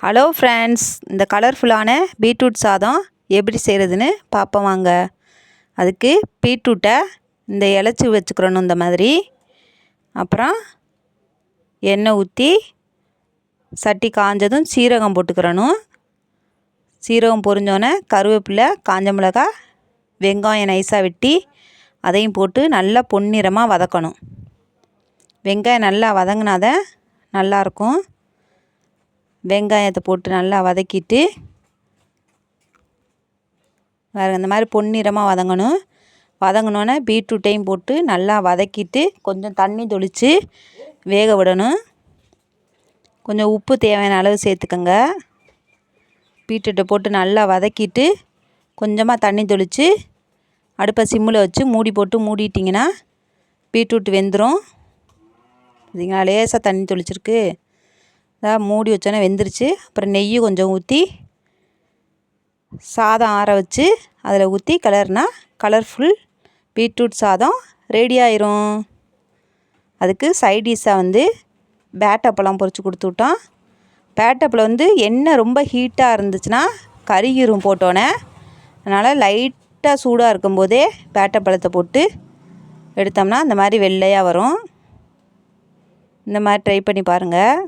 Hello friends, இந்த கலர்ஃபுல்லான beetroot சாதம் எப்படி செய்கிறதுன்னு பார்ப்போம் வாங்க. அதுக்கு பீட்ரூட்டை இந்த இலச்சி வச்சுக்கிறணும் இந்த மாதிரி. அப்புறம் எண்ணெய் ஊற்றி சட்டி காஞ்சதும் சீரகம் போட்டுக்கிறணும். சீரகம் பொரிஞ்சோன்னே கருவேப்பிலை, காஞ்ச மிளகாய், வெங்காயம் நைஸாக வெட்டி அதையும் போட்டு நல்லா பொன்னிறமாக வதக்கணும். வெங்காயம் நல்லா வதங்கினாதான் நல்லாயிருக்கும். வெங்காயத்தை போட்டு நல்லா வதக்கிட்டு வேறு இந்த மாதிரி பொன்னிறமாக வதங்கணும். வதங்கினோன்னே பீட்ரூட்டையும் போட்டு நல்லா வதக்கிட்டு கொஞ்சம் தண்ணி தொளித்து வேக விடணும். கொஞ்சம் உப்பு தேவையான அளவு சேர்த்துக்கங்க. பீட்ரூட்டை போட்டு நல்லா வதக்கிட்டு கொஞ்சமாக தண்ணி தொளித்து அடுப்பை சிம்மில் வச்சு மூடி போட்டு மூடிட்டிங்கன்னா பீட்ரூட் வெந்துடும். இதுங்களா லேசாக தண்ணி தொளிச்சிருக்கு. மூடி வச்சோன்னே வெந்துருச்சு. அப்புறம் நெய் கொஞ்சம் ஊற்றி சாதம் ஆற வச்சு அதில் ஊற்றி கிளறுனா கலர்ஃபுல் பீட்ரூட் சாதம் ரெடி ஆயிரும். அதுக்கு சைடிஷ்ஷாக பேட்டப்பழம் பொரித்து கொடுத்து விட்டோம். பேட்டப்பழம் எண்ணெய் ரொம்ப ஹீட்டாக இருந்துச்சுன்னா கருகிரும் போட்டோன்னே. அதனால் லைட்டாக சூடாக இருக்கும்போதே பேட்டப்பழத்தை போட்டு எடுத்தோம்னா இந்த மாதிரி வெள்ளையாக வரும். இந்த மாதிரி ட்ரை பண்ணி பாருங்கள்.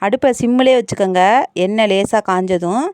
அடுப்பை சிம்மிலே வச்சுக்கோங்க. எண்ணெய் லேசாக காஞ்சதும்